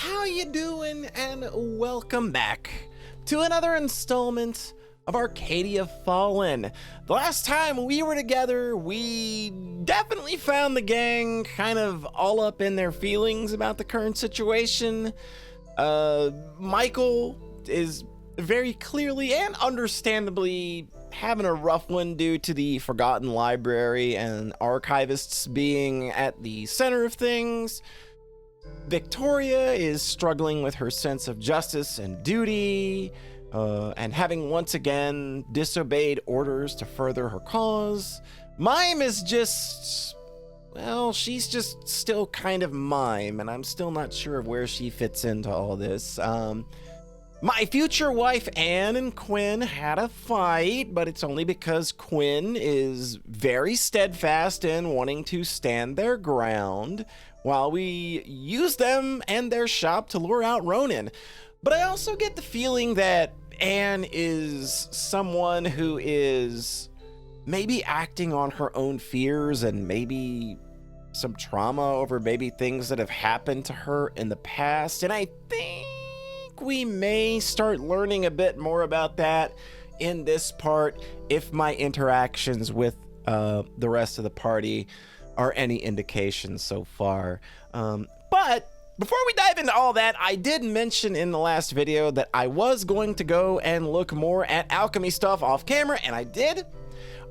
how you doing? And welcome back to another installment of Arcadia Fallen. The last time we were together, we definitely found the gang kind of all up in their feelings about the current situation. Michael is very clearly and understandably having a rough one due to the Forgotten Library and archivists being at the center of things. Victoria is struggling with her sense of justice and duty, and having once again disobeyed orders to further her cause. Mime is just, well, she's just still kind of Mime, and I'm still not sure of where she fits into all this. My future wife Anne and Quinn had a fight, but it's only because Quinn is very steadfast in wanting to stand their ground while we use them and their shop to lure out Ronan. But I also get the feeling that Anne is someone who is maybe acting on her own fears and maybe some trauma over maybe things that have happened to her in the past. And I think we may start learning a bit more about that in this part if my interactions with the rest of the party are any indication so far. But before we dive into all that, I did mention in the last video that I was going to go and look more at alchemy stuff off camera, and I did.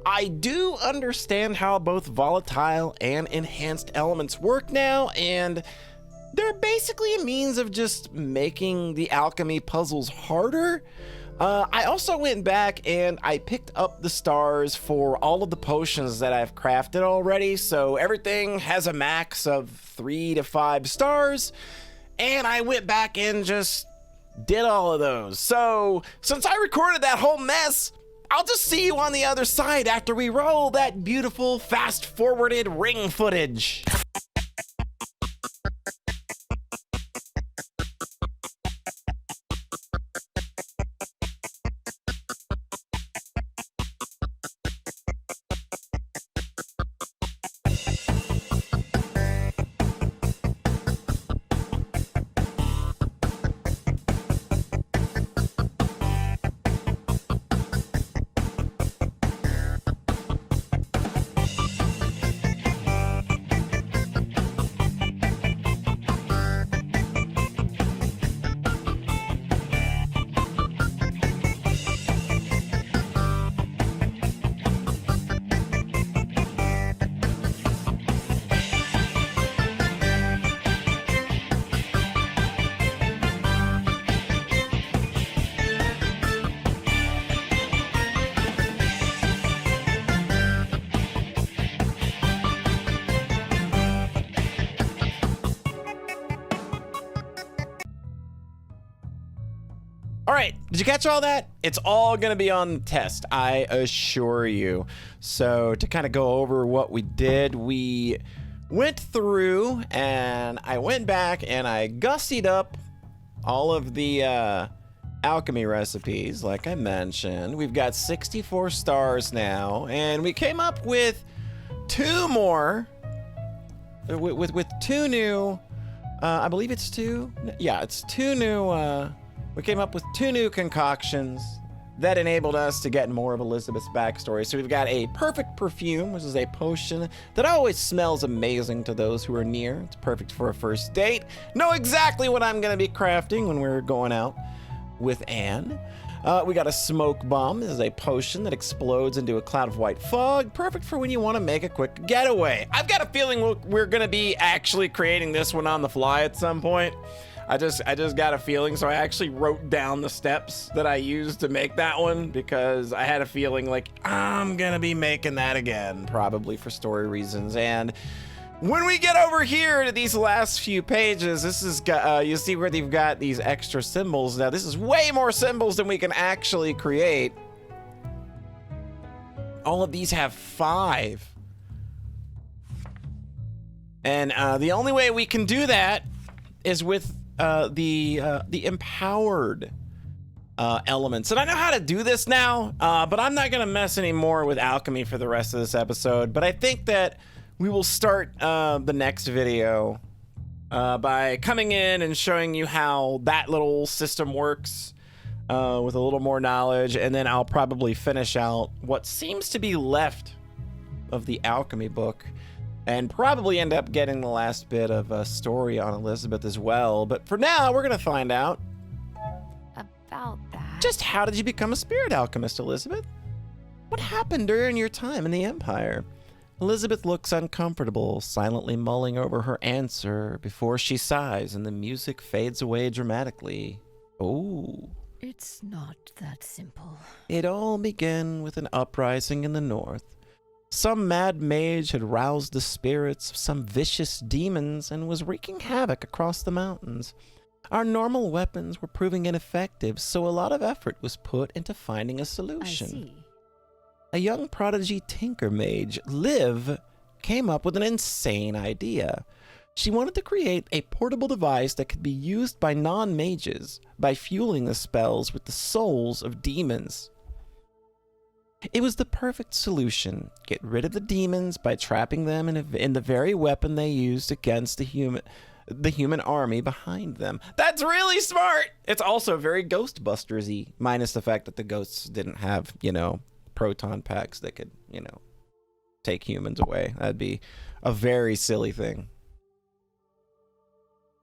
I do understand how both volatile and enhanced elements work now, and they're basically a means of just making the alchemy puzzles harder. I also went back and I picked up the stars for all of the potions that I've crafted already, so everything has a max of 3 to 5 stars, and I went back and just did all of those. So since I recorded that whole mess, I'll just see you on the other side after we roll that beautiful fast-forwarded ring footage. All right, did you catch all that? It's all gonna be on the test, I assure you. So to kind of go over what we did, we went through and I went back and I gussied up all of the alchemy recipes, like I mentioned. We've got 64 stars now, and we came up with 2 more, with 2 new, I believe it's 2, yeah, it's 2 new, we came up with 2 new concoctions that enabled us to get more of Elizabeth's backstory. So we've got a perfect perfume, which is a potion that always smells amazing to those who are near. It's perfect for a first date. Know exactly what I'm gonna be crafting when we're going out with Anne. We got a smoke bomb. This is a potion that explodes into a cloud of white fog. Perfect for when you want to make a quick getaway. I've got a feeling we're gonna be actually creating this one on the fly at some point. I just got a feeling, so I actually wrote down the steps that I used to make that one because I had a feeling like I'm gonna be making that again, probably for story reasons. And when we get over here to these last few pages, this is you see where they've got these extra symbols. Now this is way more symbols than we can actually create. All of these have 5. And the only way we can do that is with the empowered elements. And I know how to do this now, but I'm not gonna mess anymore with alchemy for the rest of this episode. But I think that we will start the next video by coming in and showing you how that little system works with a little more knowledge, and then I'll probably finish out what seems to be left of the alchemy book, and probably end up getting the last bit of a story on Elizabeth as well. But for now, we're gonna find out about that. Just how did you become a spirit alchemist, Elizabeth? What happened during your time in the Empire? Elizabeth looks uncomfortable, silently mulling over her answer before she sighs and the music fades away dramatically. Oh. It's not that simple. It all began with an uprising in the north. Some mad mage had roused the spirits of some vicious demons and was wreaking havoc across the mountains. Our normal weapons were proving ineffective, so a lot of effort was put into finding a solution. I see. A young prodigy tinker mage, Liv, came up with an insane idea. She wanted to create a portable device that could be used by non-mages by fueling the spells with the souls of demons. It was the perfect solution. Get rid of the demons by trapping them in the very weapon they used against the human army behind them. That's really smart! It's also very Ghostbusters-y, minus the fact that the ghosts didn't have, proton packs that could, take humans away. That'd be a very silly thing.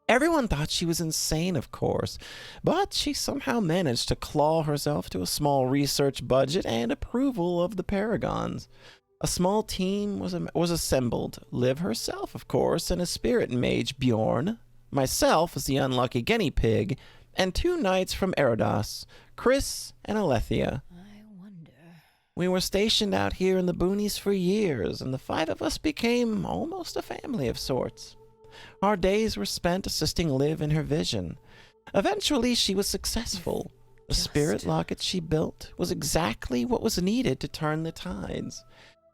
Everyone thought she was insane, of course, but she somehow managed to claw herself to a small research budget and approval of the Paragons. A small team was assembled. Liv herself, of course, and a spirit mage, Bjorn, myself as the unlucky guinea pig, and 2 knights from Erodos, Chris and Alethea. I wonder. We were stationed out here in the boonies for years, and the 5 of us became almost a family of sorts. Our days were spent assisting Liv in her vision. Eventually, she was successful. The spirit locket she built was exactly what was needed to turn the tides.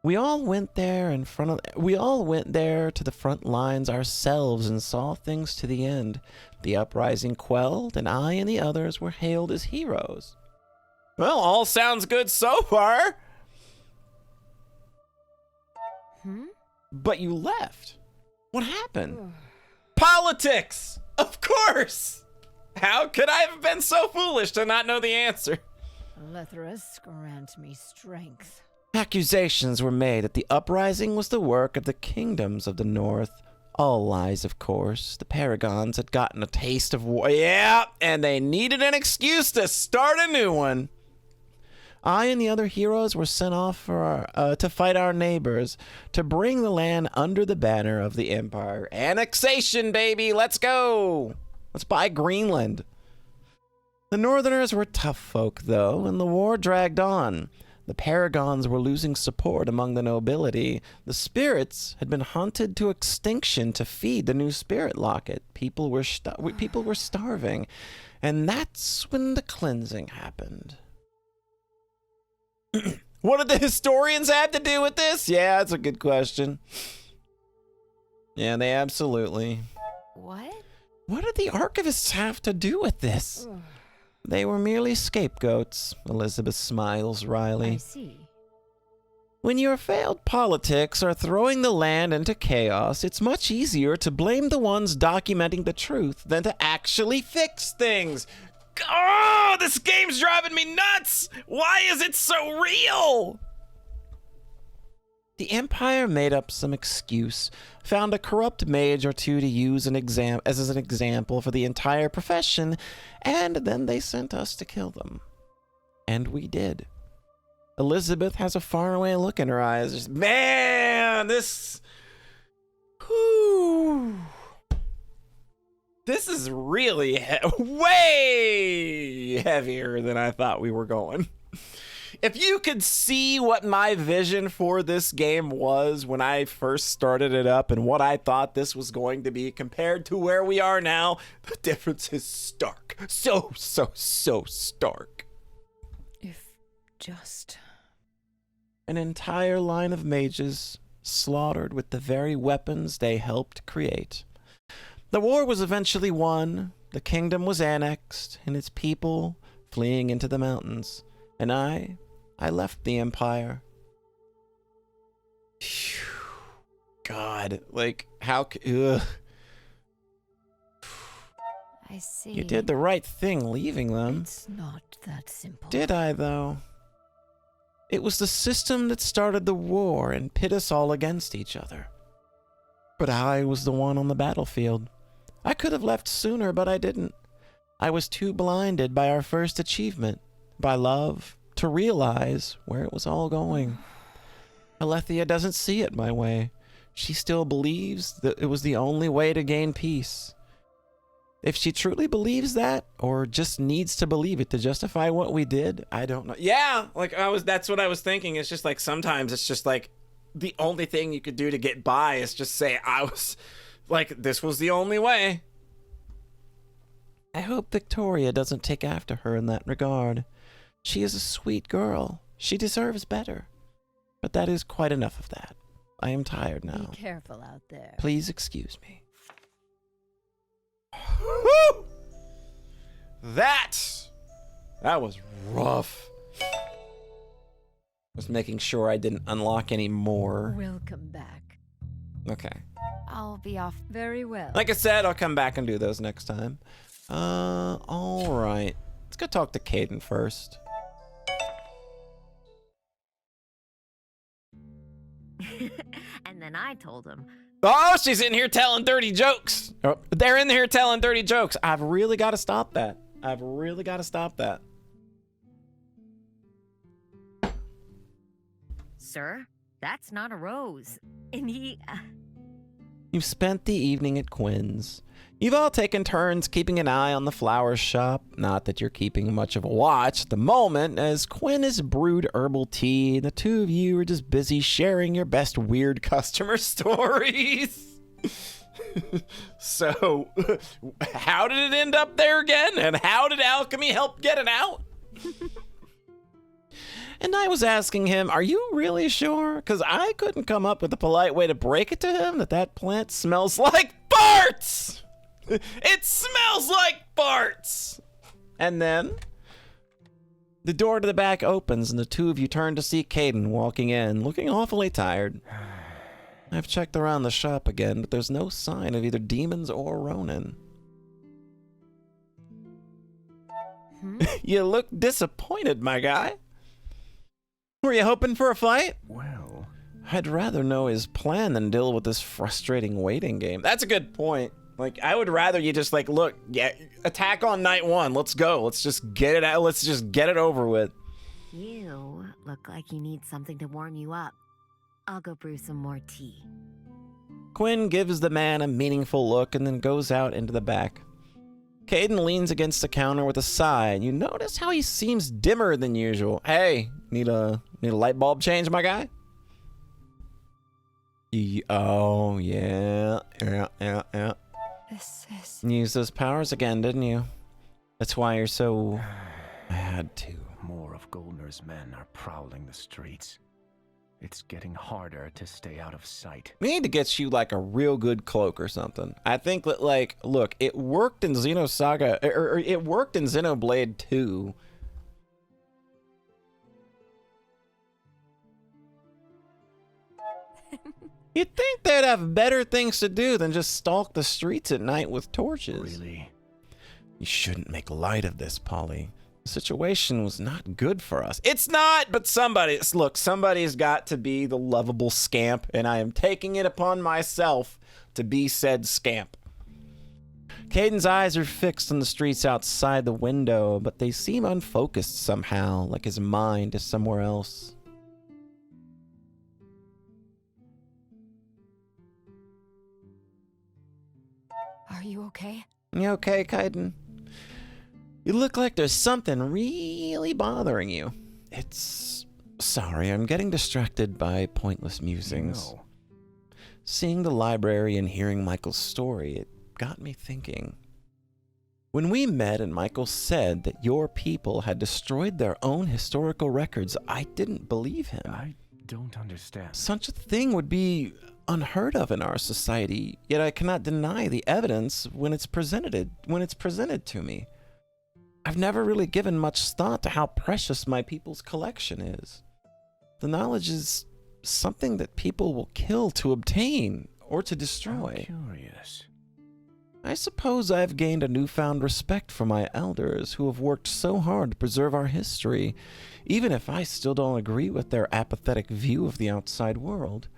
We all went there to the front lines ourselves and saw things to the end. The uprising quelled, and I and the others were hailed as heroes. Well, all sounds good so far. But you left. What happened? Politics! Of course! How could I have been so foolish to not know the answer? Lethrus, grant me strength. Accusations were made that the uprising was the work of the kingdoms of the north. All lies, of course. The Paragons had gotten a taste of war. Yeah, and they needed an excuse to start a new one. I and the other heroes were sent off to fight our neighbors, to bring the land under the banner of the Empire. Annexation, baby! Let's go! Let's buy Greenland. The Northerners were tough folk, though, and the war dragged on. The Paragons were losing support among the nobility. The spirits had been hunted to extinction to feed the new spirit locket. People were starving, and that's when the cleansing happened. What did the historians have to do with this? Yeah, that's a good question. Yeah, they absolutely. What? What did the archivists have to do with this? They were merely scapegoats. Elizabeth smiles wryly. I see. When your failed politics are throwing the land into chaos, it's much easier to blame the ones documenting the truth than to actually fix things. Oh, this game's driving me nuts! Why is it so real? The Empire made up some excuse, found a corrupt mage or 2 to use as an example for the entire profession, and then they sent us to kill them. And we did. Elizabeth has a faraway look in her eyes. Just, man, this... Whew. This is really way heavier than I thought we were going. If you could see what my vision for this game was when I first started it up and what I thought this was going to be compared to where we are now, the difference is stark. So stark. If just... An entire line of mages slaughtered with the very weapons they helped create. The war was eventually won, the kingdom was annexed, and its people fleeing into the mountains. And I left the Empire. Phew. God, like, how... Ugh. I see. You did the right thing leaving them. It's not that simple. Did I, though? It was the system that started the war and pit us all against each other. But I was the one on the battlefield. I could have left sooner, but I didn't. I was too blinded by our first achievement, by love, to realize where it was all going. Alethea doesn't see it my way. She still believes that it was the only way to gain peace. If she truly believes that, or just needs to believe it to justify what we did, I don't know. Yeah, like that's what I was thinking. It's just like sometimes it's just like the only thing you could do to get by is just say I was like, this was the only way. I hope Victoria doesn't take after her in that regard. She is a sweet girl. She deserves better. But that is quite enough of that. I am tired now. Be careful out there. Please excuse me. Woo! That was rough. Was making sure I didn't unlock any more. We'll come back. Okay. I'll be off very well. Like I said, I'll come back and do those next time. All right. Let's go talk to Caden first. And then I told him. Oh, she's in here telling dirty jokes. Oh, they're in here telling dirty jokes. I've really got to stop that. I've really got to stop that. Sir, that's not a rose. And he... You've spent the evening at Quinn's. You've all taken turns keeping an eye on the flower shop. Not that you're keeping much of a watch at the moment, as Quinn has brewed herbal tea, and the two of you are just busy sharing your best weird customer stories. So, how did it end up there again? And how did alchemy help get it out? And I was asking him, are you really sure? Because I couldn't come up with a polite way to break it to him that plant smells like farts! It smells like farts! And then the door to the back opens and the two of you turn to see Caden walking in, looking awfully tired. I've checked around the shop again, but there's no sign of either demons or Ronin. You look disappointed, my guy. Were you hoping for a fight? Well, I'd rather know his plan than deal with this frustrating waiting game. That's a good point. Like, I would rather you just, like, look, yeah, attack on night one. Let's go. Let's just get it out. Let's just get it over with. You look like you need something to warm you up. I'll go brew some more tea. Quinn gives the man a meaningful look and then goes out into the back. Caden leans against the counter with a sigh, and you notice how he seems dimmer than usual. Hey, need a light bulb change, my guy? Oh, yeah. This is... Used those powers again, didn't you? That's why you're so... I had to. more of Goldner's men are prowling the streets. It's getting harder to stay out of sight. We need to get you, like, a real good cloak or something. I think that, like, look, it worked in Xenosaga, or it worked in Xenoblade 2. You'd think they'd have better things to do than just stalk the streets at night with torches. Really? You shouldn't make light of this, Polly. The situation was not good for us. It's not, but somebody's got to be the lovable scamp, and I am taking it upon myself to be said scamp. Caden's eyes are fixed on the streets outside the window, but they seem unfocused somehow, like his mind is somewhere else. Are you okay? You okay, Caden? You look like there's something really bothering you. Sorry, I'm getting distracted by pointless musings. No. Seeing the library and hearing Michael's story, it got me thinking. When we met and Michael said that your people had destroyed their own historical records, I didn't believe him. I don't understand. Such a thing would be unheard of in our society, yet I cannot deny the evidence when it's presented to me. I've never really given much thought to how precious my people's collection is. The knowledge is something that people will kill to obtain or to destroy. How curious. I suppose I've gained a newfound respect for my elders who have worked so hard to preserve our history, even if I still don't agree with their apathetic view of the outside world.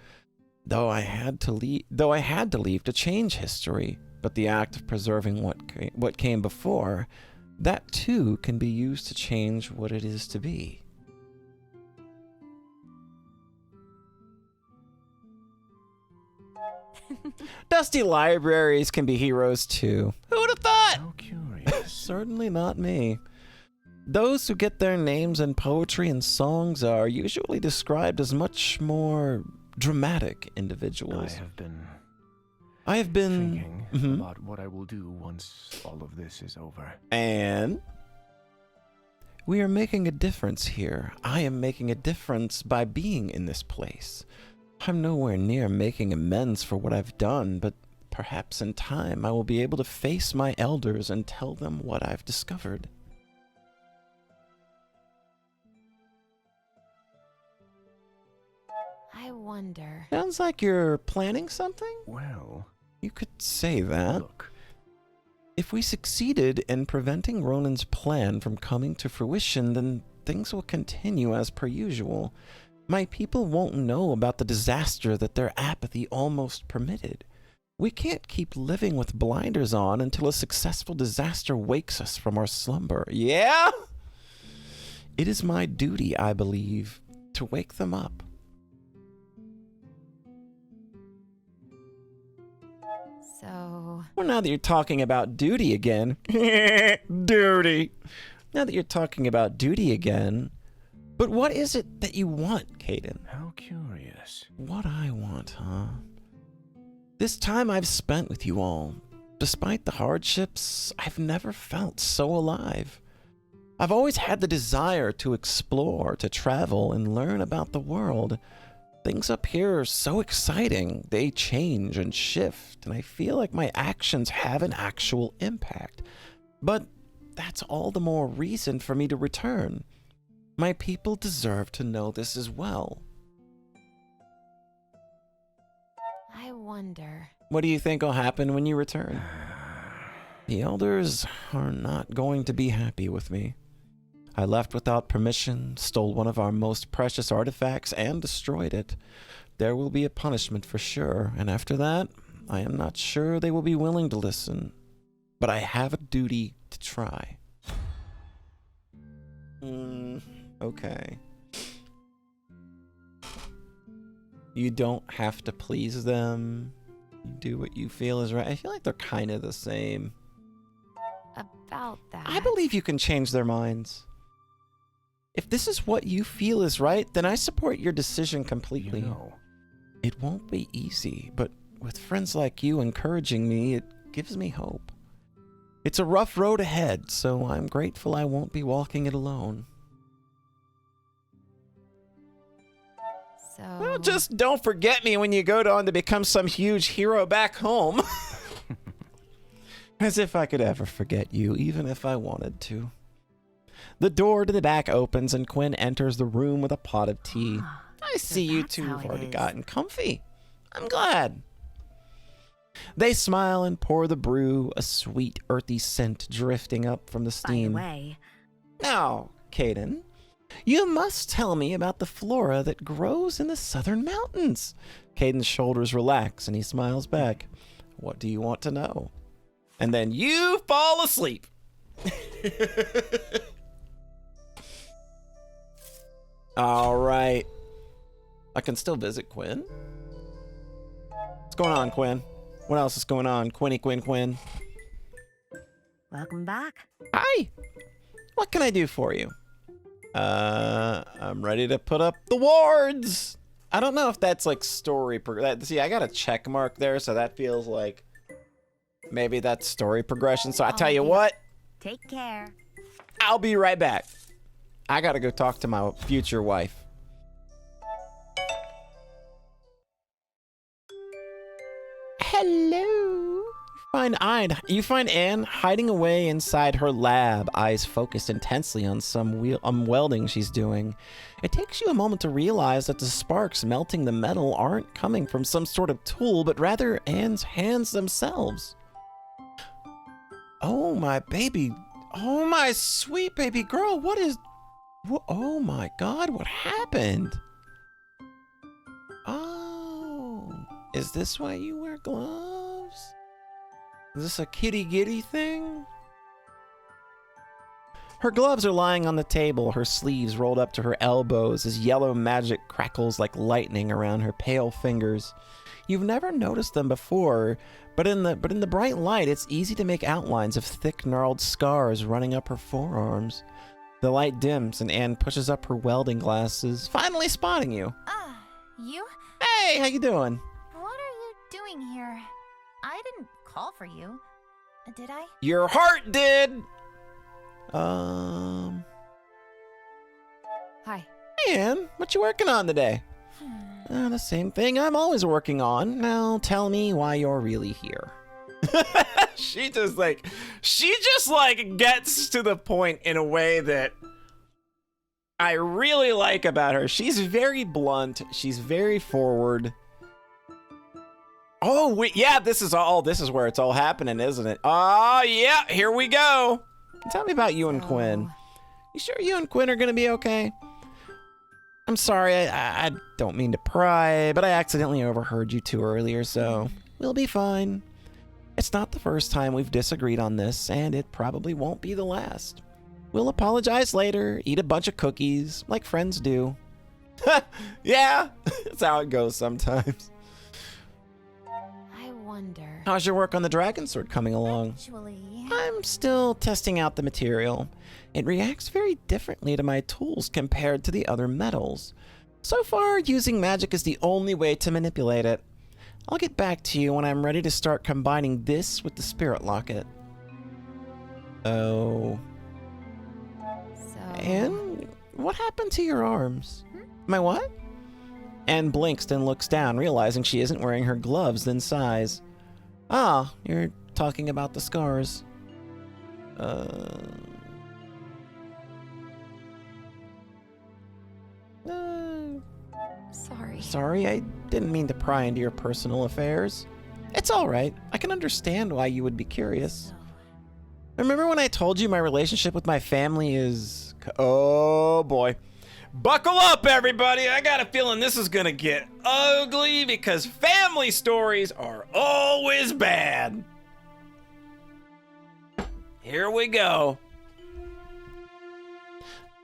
Though I had to leave to change history, but the act of preserving what came before, that too can be used to change what it is to be. Dusty libraries can be heroes too. Who would have thought? How curious. Certainly not me. Those who get their names in poetry and songs are usually described as much more dramatic individuals. I have been thinking about what I will do once all of this is over. And we are making a difference here. I am making a difference by being in this place. I'm nowhere near making amends for what I've done, but perhaps in time I will be able to face my elders and tell them what I've discovered. I wonder. Sounds like you're planning something? Well, You could say that. look. If we succeeded in preventing Ronan's plan from coming to fruition, then things will continue as per usual. My people won't know about the disaster that their apathy almost permitted. We can't keep living with blinders on until a successful disaster wakes us from our slumber. Yeah? It is my duty, I believe, to wake them up. So, Well, now that you're talking about duty again. Duty. Now that you're talking about duty again. But what is it that you want, Caden? How curious. What I want, huh? This time I've spent with you all, despite the hardships, I've never felt so alive. I've always had the desire to explore, to travel, and learn about the world. Things up here are so exciting. They change and shift, and I feel like my actions have an actual impact. But that's all the more reason for me to return. My people deserve to know this as well. I wonder. What do you think will happen when you return? The elders are not going to be happy with me. I left without permission, stole one of our most precious artifacts, and destroyed it. There will be a punishment for sure, and after that, I am not sure they will be willing to listen. But I have a duty to try. Okay. You don't have to please them. You do what you feel is right. I feel like they're kind of the same. About that. I believe you can change their minds. If this is what you feel is right, then I support your decision completely. You know, It won't be easy, but with friends like you encouraging me, it gives me hope. It's a rough road ahead, so I'm grateful I won't be walking it alone. So. Well, just don't forget me when you go on to become some huge hero back home. As if I could ever forget you, even if I wanted to. The door to the back opens and Quinn enters the room with a pot of tea. I see you that's two how have it already is. gotten comfy. I'm glad. They smile and pour the brew, a sweet, earthy scent drifting up from the By the steam. way, Now, Caden, you must tell me about the flora that grows in the southern mountains. Caden's shoulders relax and he smiles back. What do you want to know? And then you fall asleep. All right. I can still visit Quinn. What's going on, Quinn? What else is going on? Quinn. welcome back. Hi. What can I do for you? I'm ready to put up the wards. I don't know if that's like story see, I got a check mark there, so that feels like maybe that's story progression. So I tell you what, Take care. I'll be right back. I gotta go talk to my future wife. Hello. You find Anne hiding away inside her lab, eyes focused intensely on some welding she's doing. It takes you a moment to realize that the sparks melting the metal aren't coming from some sort of tool, but rather Anne's hands themselves. Oh, my baby. Oh, my sweet baby girl. What is... Oh, my God. What happened? Oh. Is this why you wear gloves? Is this a kitty giddy thing? Her gloves are lying on the table, her sleeves rolled up to her elbows as yellow magic crackles like lightning around her pale fingers. You've never noticed them before, but in the bright light, it's easy to make outlines of thick, gnarled scars running up her forearms. The light dims and Anne pushes up her welding glasses, finally spotting you. You? Hey, how you doing? What are you doing here? I didn't call for you. Did I? Your heart did! Hi. Hey, Anne, what you working on today? The same thing I'm always working on. Now tell me why you're really here. She just gets to the point in a way that I really like about her. She's very blunt. She's very forward. Oh, yeah, this is where it's all happening, isn't it? Oh, yeah, here we go. Tell me about you and Quinn. You sure you and Quinn are gonna be okay? I'm sorry, I don't mean to pry, but I accidentally overheard you two earlier, so we'll be fine. It's not the first time we've disagreed on this, and it probably won't be the last. We'll apologize later, eat a bunch of cookies, like friends do. Yeah, that's how it goes sometimes. I wonder. How's your work on the dragon sword coming along? Actually, I'm still testing out the material. It reacts very differently to my tools compared to the other metals. So far, using magic is the only way to manipulate it. I'll get back to you when I'm ready to start combining this with the spirit locket. Oh. So. Anne, what happened to your arms? My what? Anne blinks and looks down, realizing she isn't wearing her gloves, then sighs. Ah, you're talking about the scars. Sorry, I didn't mean to pry into your personal affairs. It's all right. I can understand why you would be curious. Remember when I told you my relationship with my family is... Oh, boy. Buckle up, everybody. I got a feeling this is gonna get ugly because family stories are always bad. Here we go.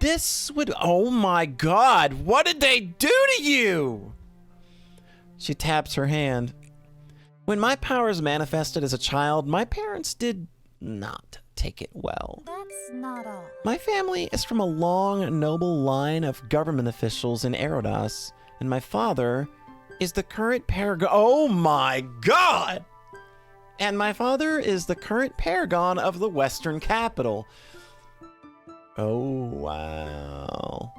This would... Oh my God, what did they do to you? She taps her hand. When my powers manifested as a child, my parents did not take it well. that's not all. My family is from a long, noble line of government officials in Erodas, and my father is the current paragon... Oh my God! And my father is the current paragon of the Western capital. Oh, wow.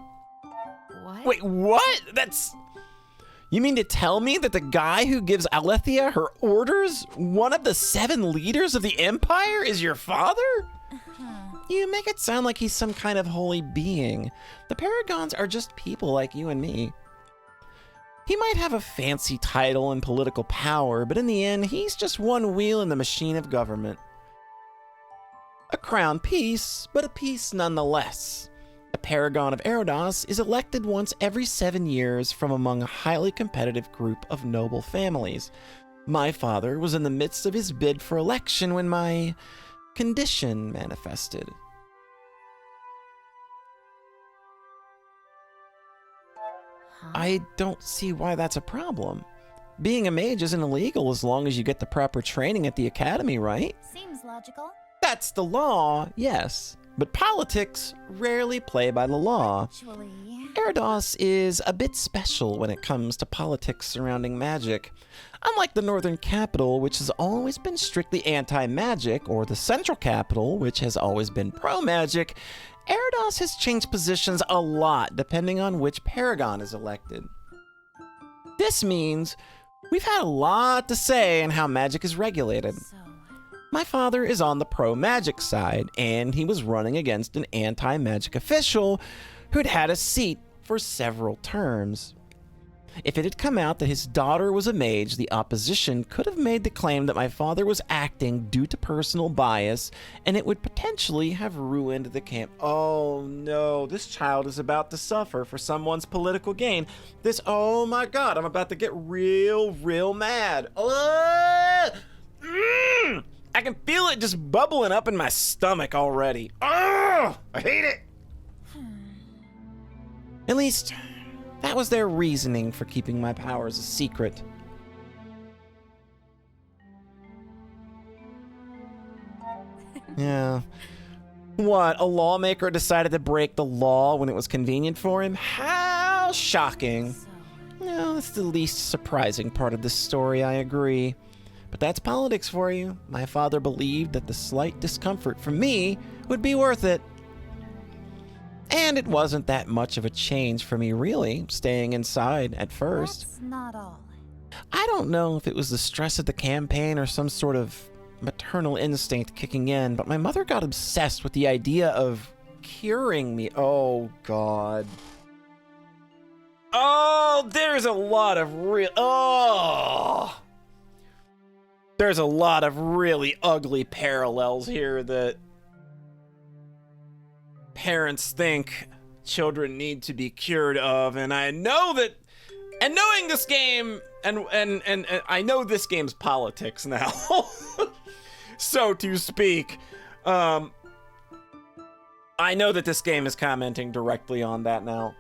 What? Wait, what? That's... You mean to tell me that the guy who gives Alethea her orders, one of the 7 leaders of the Empire, is your father? You make it sound like he's some kind of holy being. The Paragons are just people like you and me. He might have a fancy title and political power, but in the end, he's just one wheel in the machine of government. A crown piece, but a piece nonetheless. The Paragon of Erodas is elected once every 7 years from among a highly competitive group of noble families. My father was in the midst of his bid for election when my condition manifested. I don't see why that's a problem. Being a mage isn't illegal as long as you get the proper training at the academy, right? Seems logical. That's the law, yes. But politics rarely play by the law. Actually, Erodas is a bit special when it comes to politics surrounding magic. Unlike the northern capital, which has always been strictly anti-magic, or the central capital, which has always been pro-magic, Erodas has changed positions a lot depending on which paragon is elected. This means we've had a lot to say in how magic is regulated. so My father is on the pro-magic side, and he was running against an anti-magic official who'd had a seat for several terms. If it had come out that his daughter was a mage, the opposition could have made the claim that my father was acting due to personal bias, and it would potentially have ruined the camp. Oh no, this child is about to suffer for someone's political gain. Oh my god, I'm about to get real mad. I can feel it just bubbling up in my stomach already. I hate it. At least, that was their reasoning for keeping my powers a secret. Yeah. What, a lawmaker decided to break the law when it was convenient for him? How shocking. No, that's the least surprising part of this story, I agree. But that's politics for you. My father believed that the slight discomfort from me would be worth it. And it wasn't that much of a change for me, really, staying inside at first. That's not all. I don't know if it was the stress of the campaign or some sort of maternal instinct kicking in, but my mother got obsessed with the idea of curing me. Oh, God. Oh, there's a lot of there's a lot of really ugly parallels here that parents think children need to be cured of, and I know that, and knowing this game, and I know this game's politics now, so to speak. I know that this game is commenting directly on that now.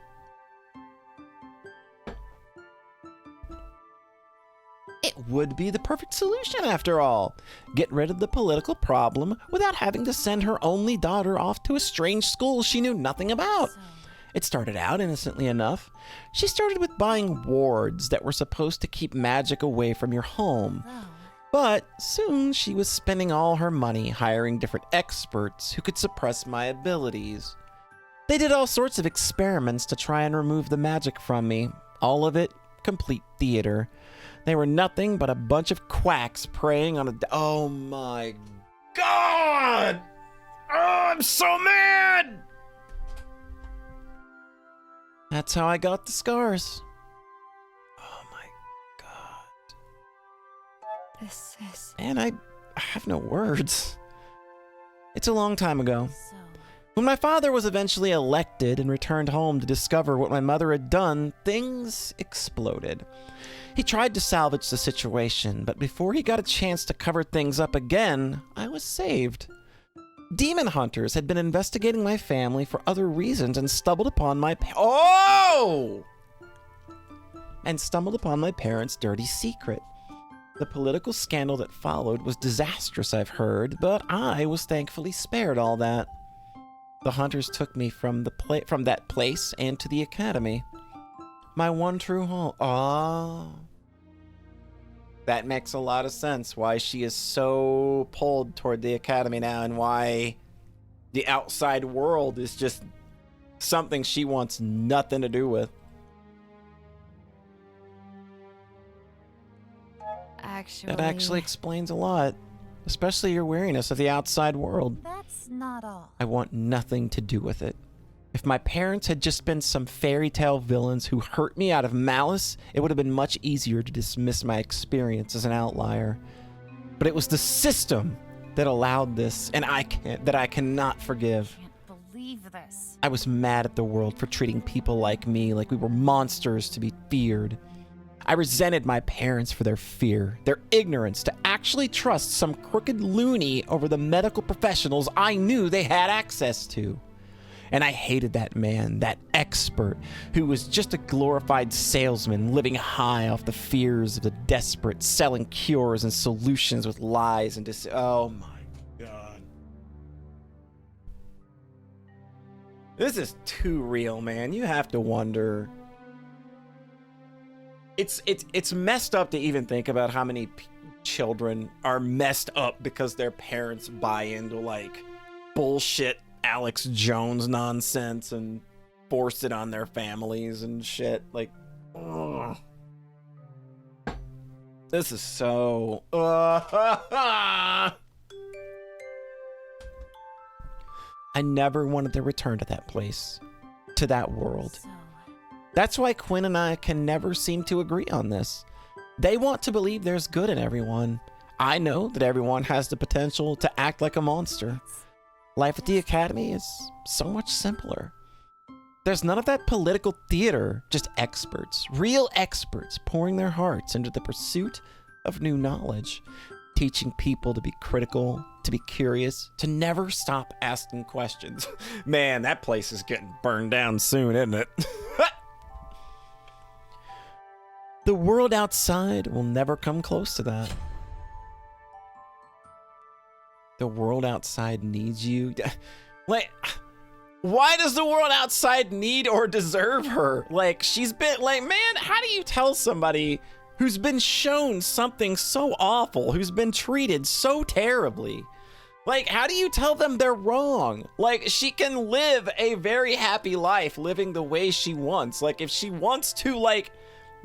It would be the perfect solution after all. Get rid of the political problem without having to send her only daughter off to a strange school she knew nothing about. It started out innocently enough. She started with buying wards that were supposed to keep magic away from your home. But soon she was spending all her money hiring different experts who could suppress my abilities. They did all sorts of experiments to try and remove the magic from me. All of it complete theater. They were nothing but a bunch of quacks preying on a... Oh my god! Oh, I'm so mad! That's how I got the scars. Oh my god. This is... Man, I have no words. It's a long time ago. so... When my father was eventually elected and returned home to discover what my mother had done, things exploded. He tried to salvage the situation, but before he got a chance to cover things up again, I was saved. Demon hunters had been investigating my family for other reasons and stumbled upon my parents' dirty secret. The political scandal that followed was disastrous, I've heard, but I was thankfully spared all that. The hunters took me from that place and to the academy. My one true home. Oh. That makes a lot of sense why she is so pulled toward the academy now and why the outside world is just something she wants nothing to do with. That actually explains a lot, especially your wariness of the outside world. That's not all. I want nothing to do with it. If my parents had just been some fairy tale villains who hurt me out of malice, it would have been much easier to dismiss my experience as an outlier. But it was the system that allowed this, and I cannot forgive. I can't believe this. I was mad at the world for treating people like me like we were monsters to be feared. I resented my parents for their fear, their ignorance to actually trust some crooked loony over the medical professionals I knew they had access to. And I hated that man, that expert, who was just a glorified salesman living high off the fears of the desperate, selling cures and solutions with lies and oh my god. This is too real, man. You have to wonder. It's messed up to even think about how many children are messed up because their parents buy into like bullshit Alex Jones nonsense and force it on their families and shit. Like, ugh. This is so... I never wanted to return to that place, to that world. So, That's why Quinn and I can never seem to agree on this. They want to believe there's good in everyone. I know that everyone has the potential to act like a monster. Life at the Academy is so much simpler. There's none of that political theater, just experts, real experts pouring their hearts into the pursuit of new knowledge, teaching people to be critical, to be curious, to never stop asking questions. Man, that place is getting burned down soon, isn't it? The world outside will never come close to that. The world outside needs you. Like, why does the world outside need or deserve her? Like, she's been, like, man, how do you tell somebody who's been shown something so awful, who's been treated so terribly? Like, how do you tell them they're wrong? Like, she can live a very happy life living the way she wants. Like, if she wants to, like,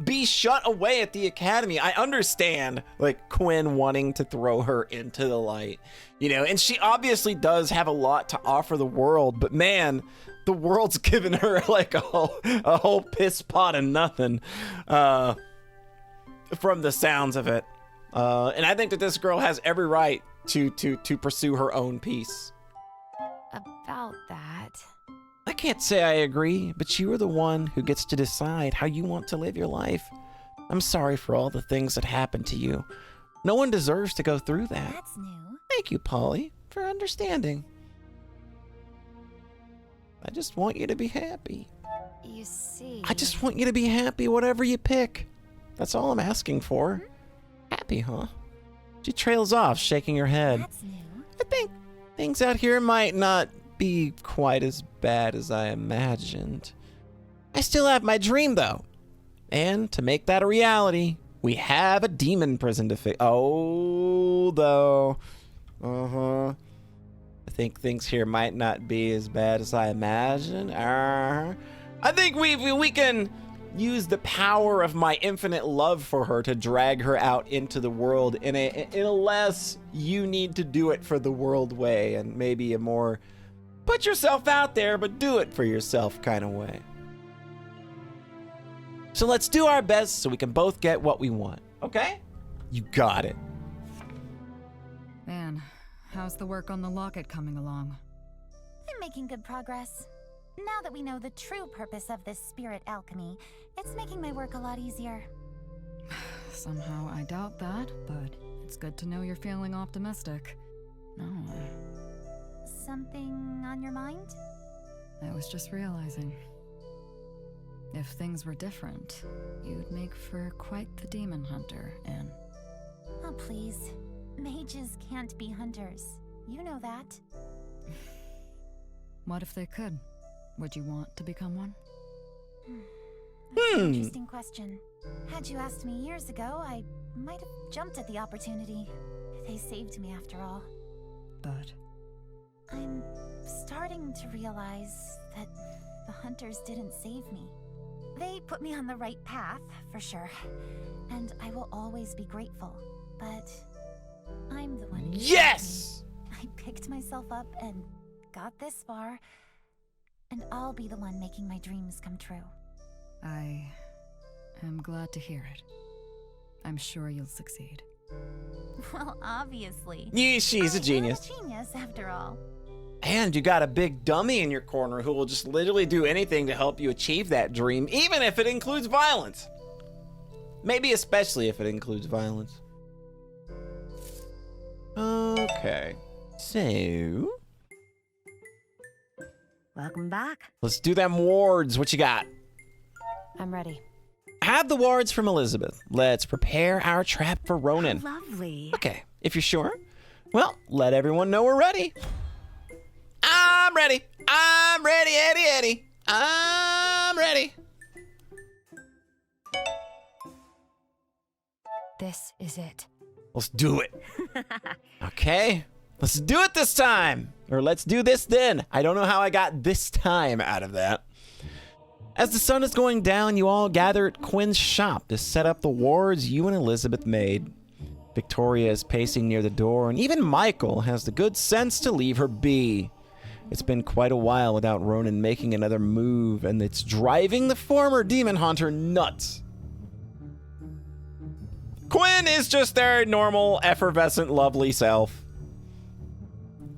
be shut away at the Academy, I understand, like, Quinn wanting to throw her into the light, you know, and she obviously does have a lot to offer the world, but man, the world's given her like a whole piss pot of nothing, from the sounds of it. And I think that this girl has every right to pursue her own peace. About that. I can't say I agree, but you are the one who gets to decide how you want to live your life. I'm sorry for all the things that happened to you. No one deserves to go through that. That's new. Thank you, Polly, for understanding. I just want you to be happy. You see... I just want you to be happy whatever you pick. That's all I'm asking for. Happy, huh? She trails off, shaking her head. That's new. I think things out here might not be quite as bad as I imagined. I still have my dream, though. And to make that a reality, we have a demon prison to fix. Oh, though. I think things here might not be as bad as I imagined. I think we can use the power of my infinite love for her to drag her out into the world in a less you need to do it for the world way, and maybe a more put yourself out there but do it for yourself kind of way. So let's do our best so we can both get what we want, okay? You got it. Man, how's the work on the locket coming along? I'm making good progress. Now that we know the true purpose of this spirit alchemy, it's making my work a lot easier. Somehow I doubt that, but it's good to know you're feeling optimistic. No, Something on your mind? I was just realizing. If things were different, you'd make for quite the demon hunter, Anne. Oh, please. Mages can't be hunters. You know that. What if they could? Would you want to become one? That's an interesting question. Had you asked me years ago, I might have jumped at the opportunity. They saved me after all. But I'm starting to realize that the hunters didn't save me. They put me on the right path, for sure. And I will always be grateful. But I'm the one who Yes! I picked myself up and got this far. And I'll be the one making my dreams come true. I am glad to hear it. I'm sure you'll succeed. Well, obviously. Yeah, she's a genius. I'm a genius, after all. And you got a big dummy in your corner who will just literally do anything to help you achieve that dream, even if it includes violence. Maybe especially if it includes violence. Okay. So, Welcome back. let's do them wards. What you got? I'm ready. Have the wards from Elizabeth. Let's prepare our trap for Ronan. Lovely. Okay, if you're sure. Well, let everyone know we're ready. I'm ready. I'm ready, Eddie. I'm ready. This is it. Let's do it. Okay, let's do it this time. Or let's do this then. I don't know how I got this time out of that. As the sun is going down, you all gather at Quinn's shop to set up the wards you and Elizabeth made. Victoria is pacing near the door, and even Michael has the good sense to leave her be. It's been quite a while without Ronan making another move, and it's driving the former demon hunter nuts. Quinn is just their normal, effervescent, lovely self.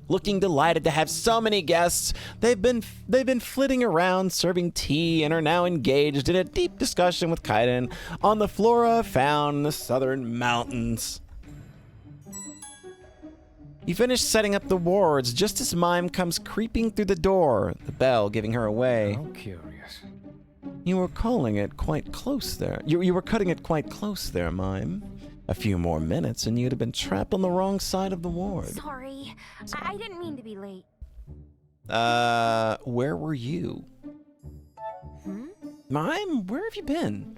Looking delighted to have so many guests, they've been flitting around serving tea and are now engaged in a deep discussion with Kaiden on the flora found in the southern mountains. You finish setting up the wards just as Mime comes creeping through the door, the bell giving her away. How curious. You were calling it quite close there. You were cutting it quite close there, Mime. A few more minutes and you'd have been trapped on the wrong side of the ward. Sorry. I didn't mean to be late. Where were you? Mime, where have you been?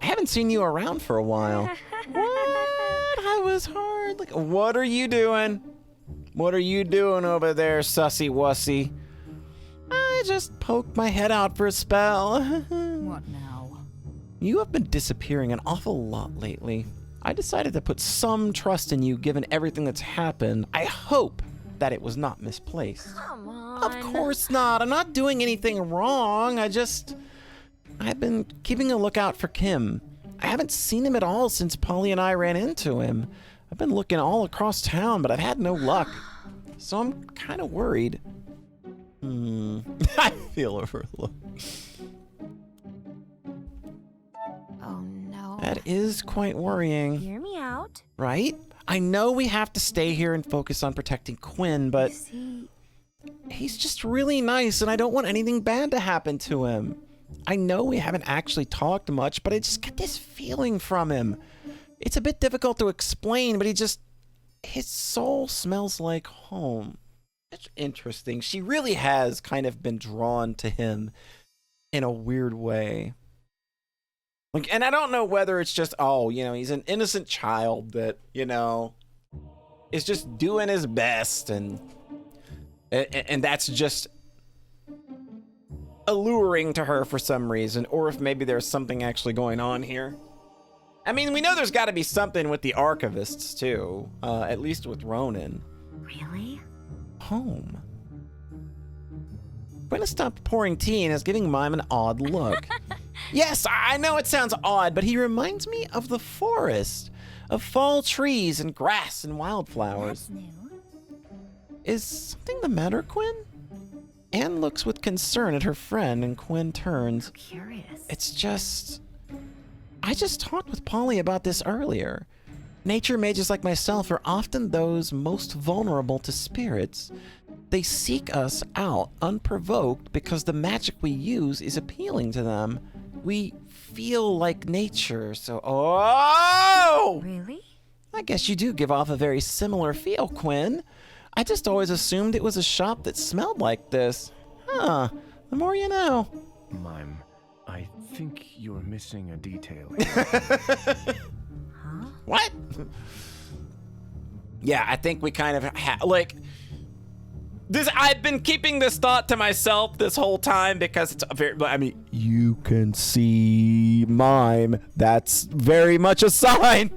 I haven't seen you around for a while. What? I was hard. Like, what are you doing? What are you doing over there, sussy wussy? I just poked my head out for a spell. What now? You have been disappearing an awful lot lately. I decided to put some trust in you given everything that's happened. I hope that it was not misplaced. Come on. Of course not. I'm not doing anything wrong. I've been keeping a lookout for Kim. I haven't seen him at all since Polly and I ran into him. I've been looking all across town, but I've had no luck. So I'm kind of worried. I feel overlooked. Oh no. That is quite worrying. Hear me out. Right? I know we have to stay here and focus on protecting Quinn, but See, he's just really nice and I don't want anything bad to happen to him. I know we haven't actually talked much, but I just get this feeling from him. It's a bit difficult to explain, but his soul smells like home. It's interesting. She really has kind of been drawn to him in a weird way. Like, and I don't know whether it's just, he's an innocent child that, is just doing his best and that's just alluring to her for some reason, or if maybe there's something actually going on here. I mean, we know there's got to be something with the archivists too, at least with Ronan. Really? Home. Quinn has stopped pouring tea and is giving Mime an odd look. Yes, I know it sounds odd, but he reminds me of the forest, of fall trees and grass and wildflowers. that's new. Is something the matter, Quinn? Anne looks with concern at her friend and Quinn turns. Curious. It's just... I just talked with Polly about this earlier. Nature mages like myself are often those most vulnerable to spirits. They seek us out unprovoked because the magic we use is appealing to them. We feel like nature, so... Oh! Really? I guess you do give off a very similar feel, Quinn. I just always assumed it was a shop that smelled like this. Huh. The more you know. Mime, I think you're missing a detail. Huh? What? Yeah, I think we kind of this. I've been keeping this thought to myself this whole time because it's you can see Mime. That's very much a sign.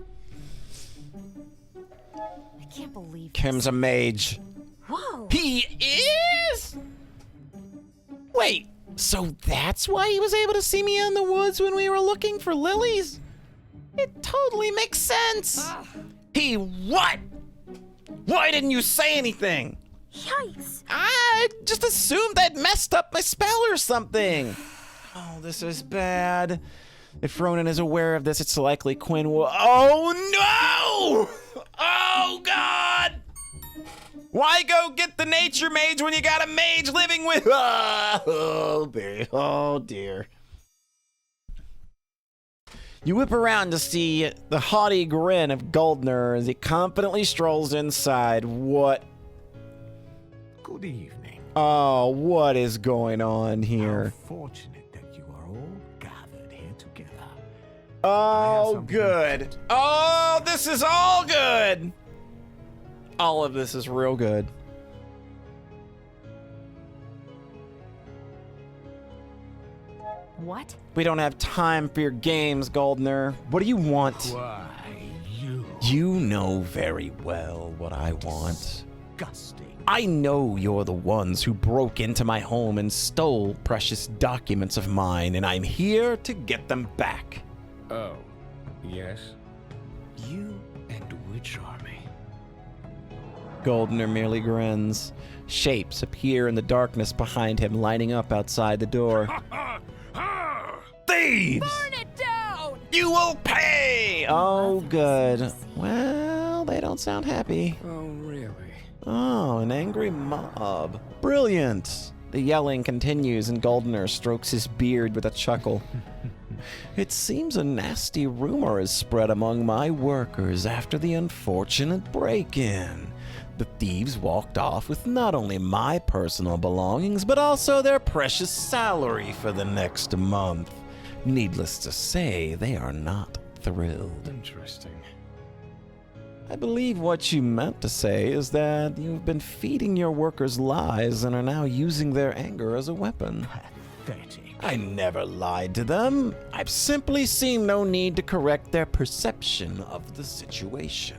I can't believe Kim's a mage. Whoa! He is? Wait, so that's why he was able to see me in the woods when we were looking for lilies? It totally makes sense. He what? Why didn't you say anything? Yikes! I just assumed I'd messed up my spell or something. Oh, this is bad. If Ronan is aware of this, it's likely Quinn will... Oh, no! Oh, God! Why go get the nature mage when you got a mage living with... Oh, dear. Oh, dear. You whip around to see the haughty grin of Goldner as he confidently strolls inside. What? Good evening. Oh, what is going on here? How fortunate that you are all gathered here together. Oh, something good. Oh, this is all good. All of this is real good. What? We don't have time for your games, Goldner. What do you want? Why, you... You know very well what I want. disgusting. I know you're the ones who broke into my home and stole precious documents of mine, and I'm here to get them back. Oh, yes? You and which army? Goldner merely grins. Shapes appear in the darkness behind him, lining up outside the door. Thieves! Burn it down! You will pay! Oh, good. Well, they don't sound happy. Oh, really? Oh, an angry mob. Brilliant! The yelling continues, and Goldner strokes his beard with a chuckle. It seems a nasty rumor is spread among my workers after the unfortunate break-in. The thieves walked off with not only my personal belongings, but also their precious salary for the next month. Needless to say, they are not thrilled. Interesting. I believe what you meant to say is that you've been feeding your workers lies and are now using their anger as a weapon. Pathetic. I never lied to them. I've simply seen no need to correct their perception of the situation.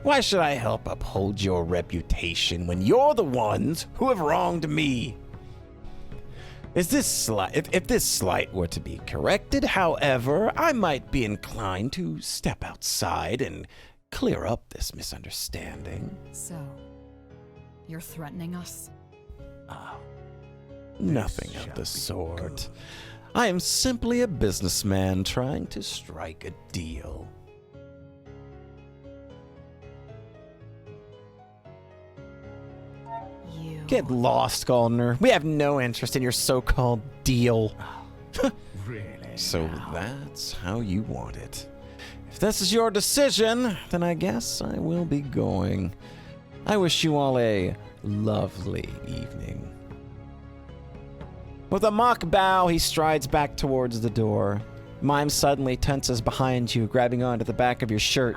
Why should I help uphold your reputation when you're the ones who have wronged me? If this slight were to be corrected, however, I might be inclined to step outside and clear up this misunderstanding. So, you're threatening us? Nothing of the sort. I am simply a businessman trying to strike a deal. You... Get lost, Goldner. We have no interest in your so-called deal. Really? So that's how you want it. If this is your decision, then I guess I will be going. I wish you all a lovely evening. With a mock bow, he strides back towards the door. Mime suddenly tenses behind you, grabbing onto the back of your shirt.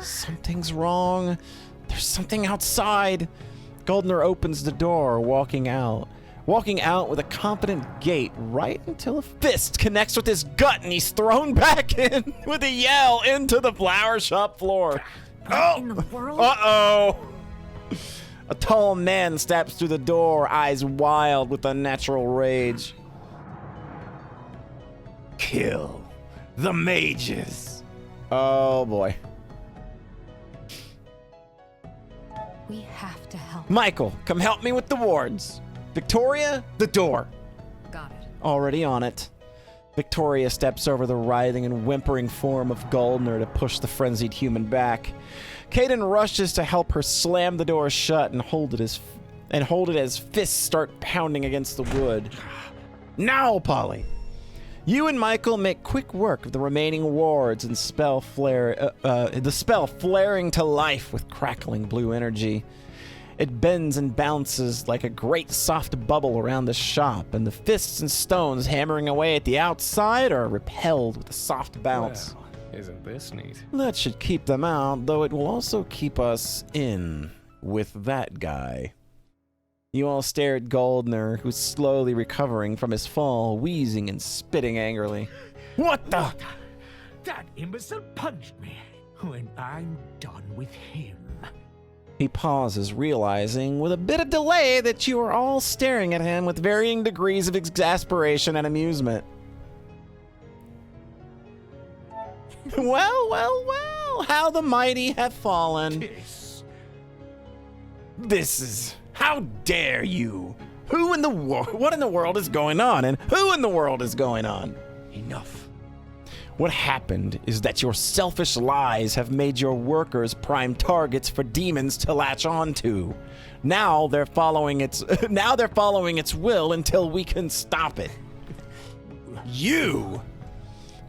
Something's wrong. There's something outside. Goldner opens the door, walking out with a confident gait right until a fist connects with his gut and he's thrown back in with a yell into the flower shop floor. What in the world? Uh-oh! A tall man steps through the door, eyes wild with unnatural rage. Kill the mages. Oh boy. We have to help. Michael, come help me with the wards. Victoria, the door. Got it. Already on it. Victoria steps over the writhing and whimpering form of Goldner to push the frenzied human back. Caden rushes to help her slam the door shut and hold it as fists start pounding against the wood. Now, Polly! You and Michael make quick work of the remaining wards and the spell flaring to life with crackling blue energy. It bends and bounces like a great soft bubble around the shop, and the fists and stones hammering away at the outside are repelled with a soft bounce. Well, isn't this neat? That should keep them out, though it will also keep us in with that guy. You all stare at Goldner, who's slowly recovering from his fall, wheezing and spitting angrily. What the? That imbecile punched me when I'm done with him. He pauses, realizing with a bit of delay that you are all staring at him with varying degrees of exasperation and amusement. Well, how the mighty have fallen. This is... How dare you? What in the world is going on? And who in the world is going on? Enough. What happened is that your selfish lies have made your workers prime targets for demons to latch onto. Now they're following its will until we can stop it. You!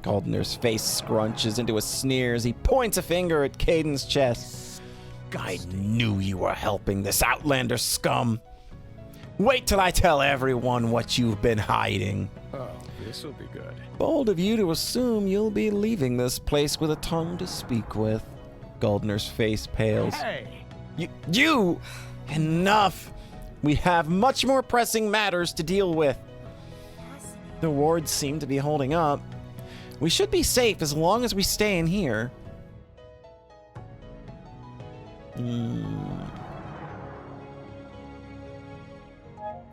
Goldner's face scrunches into a sneer as he points a finger at Caden's chest. I knew you were helping this Outlander scum. Wait till I tell everyone what you've been hiding. Oh, this'll be good. Bold of you to assume you'll be leaving this place with a tongue to speak with. Goldner's face pales. Hey! You! Enough! We have much more pressing matters to deal with. The wards seem to be holding up. We should be safe as long as we stay in here.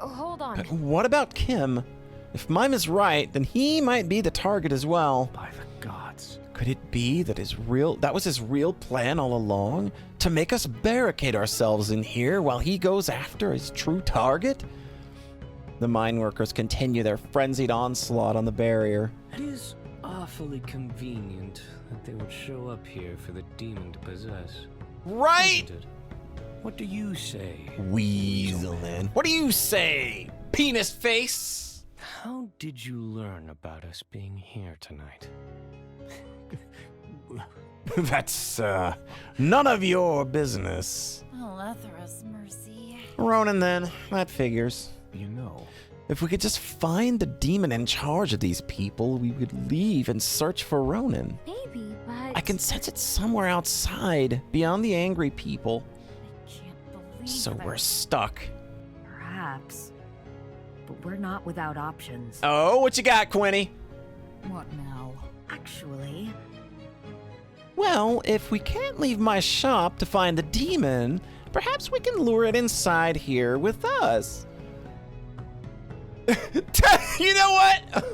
Oh, hold on. But what about Kim? If Mime is right, then he might be the target as well. By the gods. Could it be that that was his real plan all along? To make us barricade ourselves in here while he goes after his true target? The mine workers continue their frenzied onslaught on the barrier. It is awfully convenient that they would show up here for the demon to possess. Right? Isn't it? What do you say? Weaselin. What do you say, penis face? How did you learn about us being here tonight? That's, none of your business. Alethra's mercy. Ronan, then. That figures. You know, If we could just find the demon in charge of these people, we would leave and search for Ronan. Maybe, but... I can sense it somewhere outside, beyond the angry people. I can't believe So that. we're stuck. Perhaps. But we're not without options. Oh, what you got, Quinny? What now? Actually, Well, if we can't leave my shop to find the demon, perhaps we can lure it inside here with us. You know what?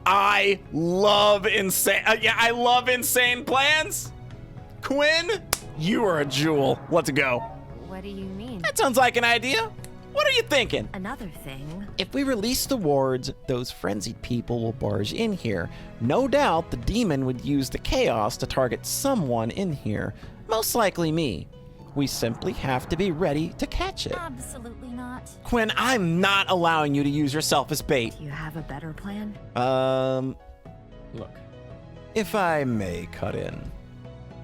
I love insane. I love insane plans. Quinn, you are a jewel. Let's go. What do you mean? That sounds like an idea. What are you thinking? another thing. If we release the wards, those frenzied people will barge in here. No doubt the demon would use the chaos to target someone in here. Most likely me. We simply have to be ready to catch it. Absolutely not. Quinn, I'm not allowing you to use yourself as bait. Do you have a better plan? Look, If I may cut in.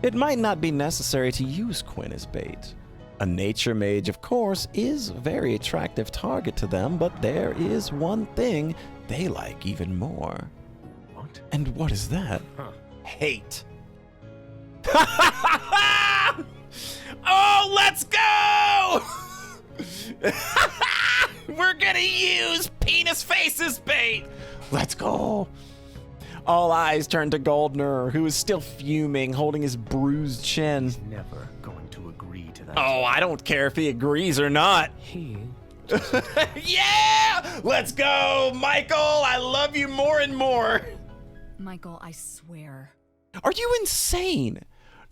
It might not be necessary to use Quinn as bait. A nature mage, of course, is a very attractive target to them, but there is one thing they like even more. what? And what is that? Huh. Hate. Oh, let's go! We're gonna use penis faces bait. Let's go. All eyes turn to Goldner, who is still fuming, holding his bruised chin. Never going to agree to that. Oh, I don't care if he agrees or not. He Yeah! Let's go, Michael! I love you more and more. Michael, I swear. Are you insane?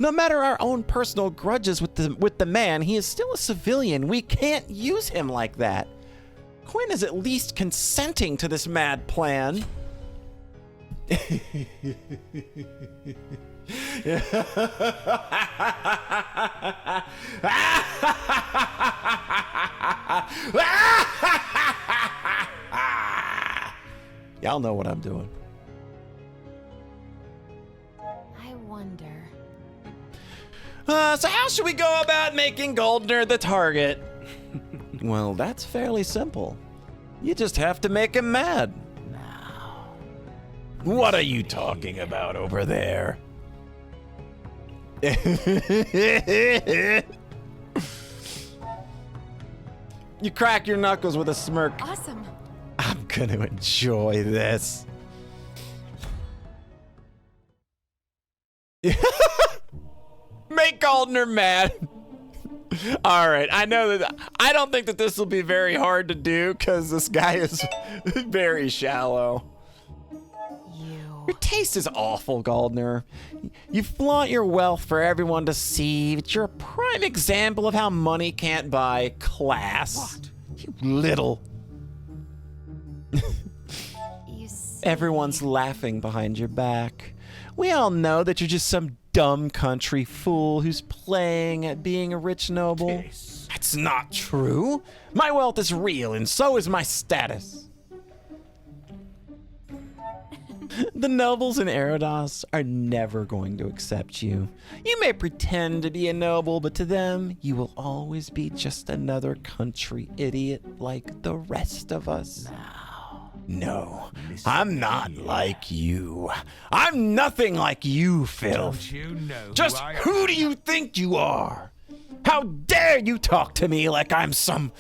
No matter our own personal grudges with the man, he is still a civilian. We can't use him like that. Quinn is at least consenting to this mad plan. Y'all know what I'm doing. I wonder. So how should we go about making Goldner the target? Well, that's fairly simple. You just have to make him mad. Now, what are you talking about over there? You crack your knuckles with a smirk. Awesome. I'm gonna enjoy this. Make Goldner mad. All right, I know that I don't think that this will be very hard to do because this guy is very shallow. Your taste is awful, Goldner. You flaunt your wealth for everyone to see, but you're a prime example of how money can't buy class. What? You little. You see... Everyone's laughing behind your back. We all know that you're just some dumb country fool who's playing at being a rich noble. That's not true. My wealth is real, and so is my status. The nobles in Erodos are never going to accept you. You may pretend to be a noble, but to them, you will always be just another country idiot like the rest of us. No, I'm not like you. I'm nothing like you, Phil. Don't you know Just who do you think you are? How dare you talk to me like I'm some...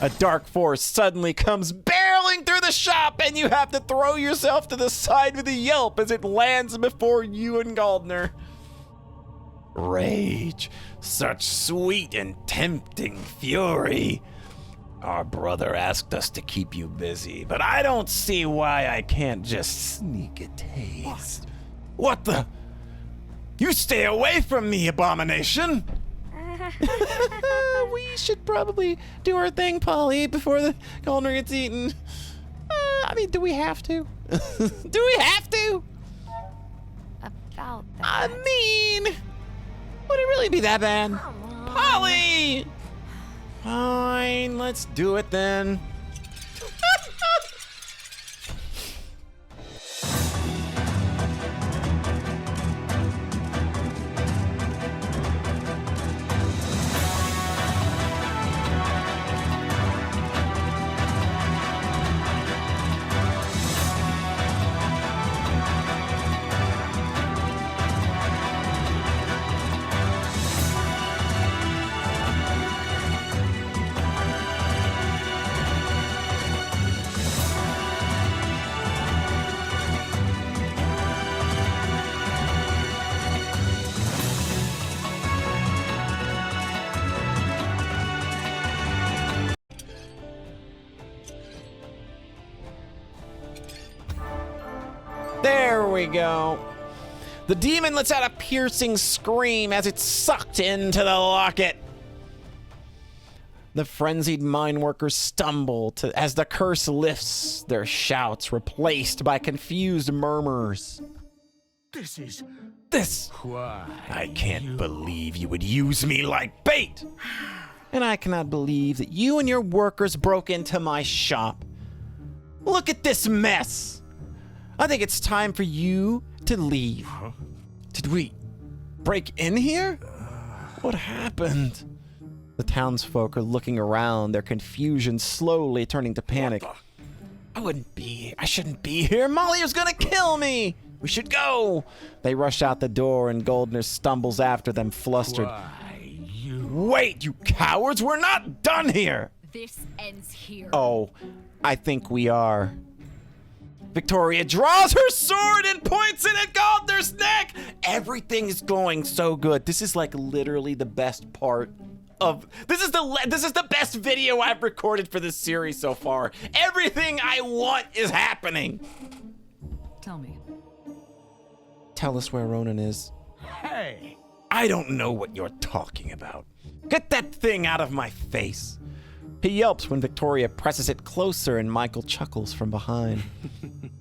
A dark force suddenly comes barreling through the shop and you have to throw yourself to the side with a yelp as it lands before you and Goldner. Rage, such sweet and tempting fury. Our brother asked us to keep you busy, but I don't see why I can't just sneak a taste. What the? You stay away from me, abomination! We should probably do our thing, Polly, before the Goldner gets eaten. I mean, do we have to? Do we have to? About that. I mean, would it really be that bad? Come on. Polly! Fine, let's do it then. There we go. The demon lets out a piercing scream as it's sucked into the locket. The frenzied mine workers stumble as the curse lifts, their shouts replaced by confused murmurs. This. Why? I can't believe you would use me like bait. And I cannot believe that you and your workers broke into my shop. Look at this mess. I think it's time for you to leave. Huh? Did we break in here? What happened? The townsfolk are looking around, their confusion slowly turning to panic. I shouldn't be here. Molly is gonna kill me. We should go. They rush out the door and Goldner stumbles after them, flustered. Why, you... Wait, you cowards, we're not done here. This ends here. Oh, I think we are. Victoria draws her sword and points it at Goldner's neck. Everything is going so good. This is like literally the best part of this is the best video I've recorded for this series so far. Everything I want is happening. Tell me. Tell us where Ronan is. Hey! I don't know what you're talking about. Get that thing out of my face. He yelps when Victoria presses it closer and Michael chuckles from behind.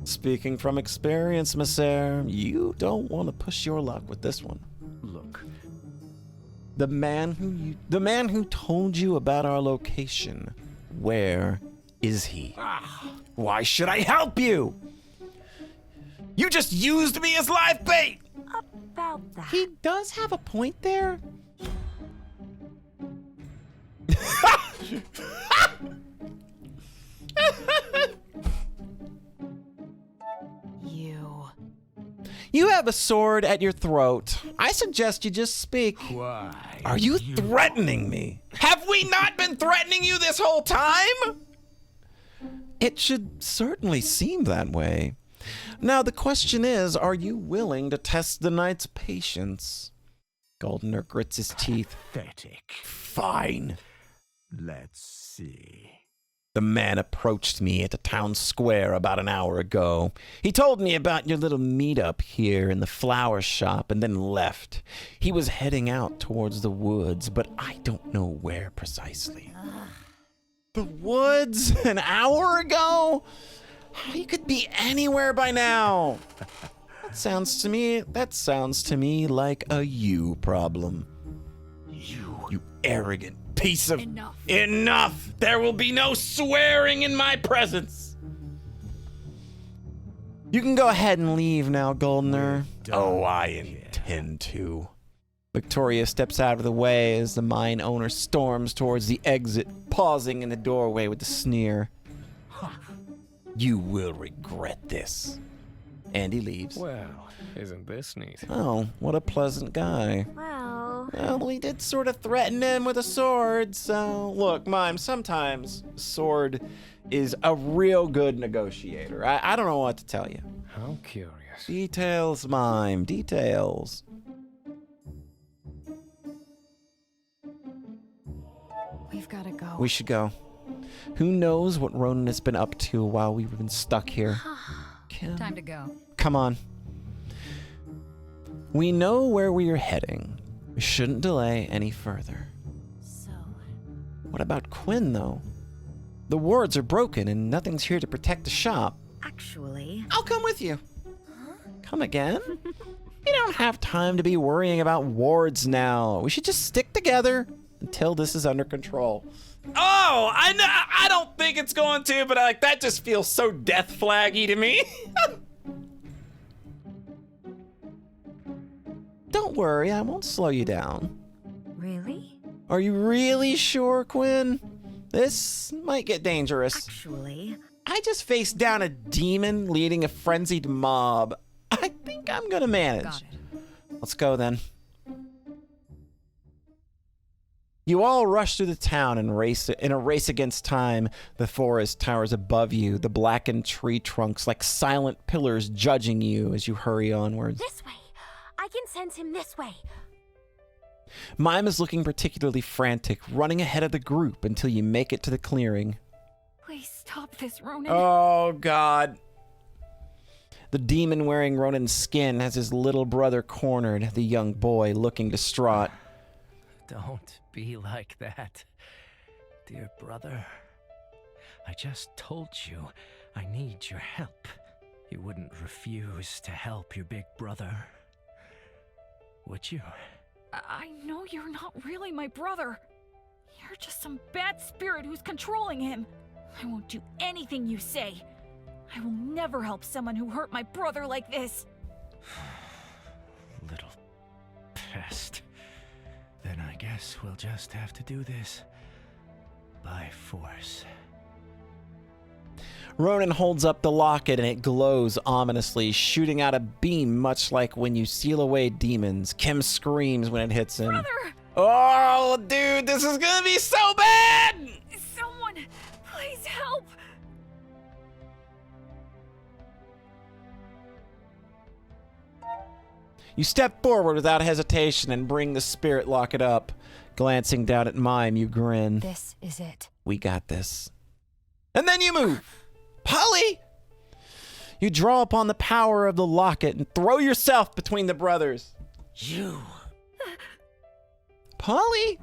Speaking from experience, Monsieur, you don't want to push your luck with this one. Look. The man who told you about our location, where is he? Why should I help you? You just used me as live bait! About that. He does have a point there. You have a sword at your throat. I suggest you just speak. Why? Are you threatening me? Have we not been threatening you this whole time? It should certainly seem that way. Now, the question is, are you willing to test the knight's patience? Goldner grits his teeth. Pathetic. Fine. Let's see. The man approached me at the town square about an hour ago. He told me about your little meet-up here in the flower shop and then left. He was heading out towards the woods, but I don't know where precisely. The woods? An hour ago? He could be anywhere by now. That sounds to me like a you problem. You arrogant piece of... Enough! There will be no swearing in my presence! You can go ahead and leave now, Goldner. Oh, I intend to. Victoria steps out of the way as the mine owner storms towards the exit, pausing in the doorway with a sneer. You will regret this. And he leaves. Well, isn't this neat? Oh, what a pleasant guy. Well, we did sort of threaten him with a sword, so... Look, Mime, sometimes sword is a real good negotiator. I don't know what to tell you. How curious. Details, Mime, details. We've got to go. We should go. Who knows what Ronan has been up to while we've been stuck here. Kim, Time to go. come on. We know where we are heading. We shouldn't delay any further. So, What about Quinn, though? The wards are broken and nothing's here to protect the shop. Actually, I'll come with you. Come again? We don't have time to be worrying about wards now. We should just stick together until this is under control. Oh, I know. I don't think it's going to, but like that just feels so death flaggy to me. Don't worry, I won't slow you down. really? Are you really sure, Quinn? This might get dangerous. Actually, I just faced down a demon leading a frenzied mob. I think I'm gonna manage. Got it. Let's go then. You all rush through the town and race in a race against time. The forest towers above you, the blackened tree trunks like silent pillars judging you as you hurry onwards. this way. I can sense him this way. Mime is looking particularly frantic, running ahead of the group until you make it to the clearing. Please stop this, Ronan. Oh, God. The demon wearing Ronan's skin has his little brother cornered, the young boy looking distraught. Don't be like that, dear brother. I just told you I need your help. You wouldn't refuse to help your big brother, would you? I know you're not really my brother. You're just some bad spirit who's controlling him. I won't do anything you say. I will never help someone who hurt my brother like this. Little pest. Then I guess we'll just have to do this by force. Ronan holds up the locket and it glows ominously, shooting out a beam much like when you seal away demons. Kim screams when it hits him. Brother! Oh, dude, this is gonna be so bad! Someone, please help! You step forward without hesitation and bring the spirit locket up. Glancing down at Mime, you grin. This is it. We got this. And then you move. Polly! You draw upon the power of the locket and throw yourself between the brothers. You! Polly?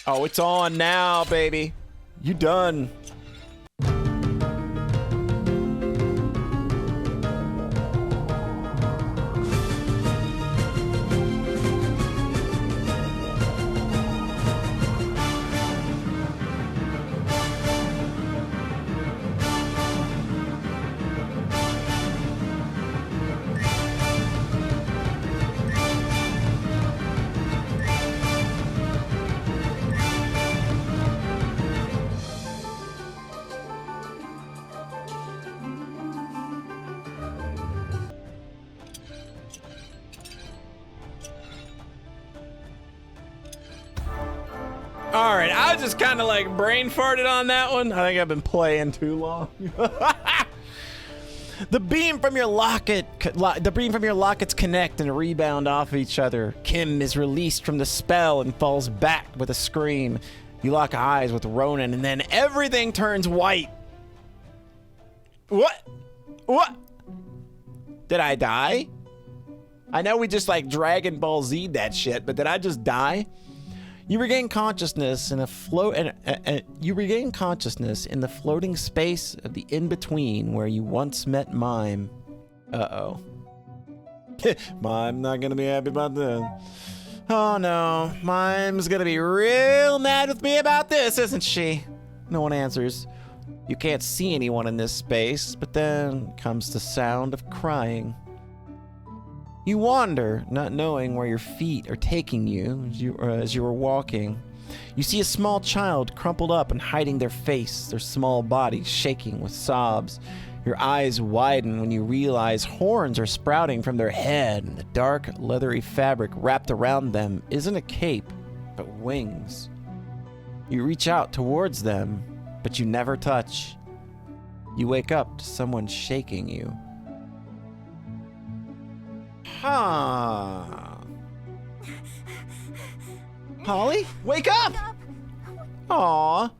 Oh, it's on now, baby. You done. All right, I just kind of like brain farted on that one. I think I've been playing too long. The beam from your lockets connect and rebound off each other. Kim is released from the spell and falls back with a scream. You lock eyes with Ronan, and then everything turns white. What? What? Did I die? I know we just like Dragon Ball Z'd that shit, but did I just die? You regain consciousness in you regain consciousness in the floating space of the in-between where you once met Mime. Uh-oh. Mime not gonna be happy about this. Oh no, Mime's gonna be real mad with me about this, isn't she? No one answers. You can't see anyone in this space, but then comes the sound of crying. You wander, not knowing where your feet are taking you as you are walking. You see a small child crumpled up and hiding their face, their small body shaking with sobs. Your eyes widen when you realize horns are sprouting from their head, and the dark, leathery fabric wrapped around them isn't a cape, but wings. You reach out towards them, but you never touch. You wake up to someone shaking you. Huh. Polly, wake up! Aw.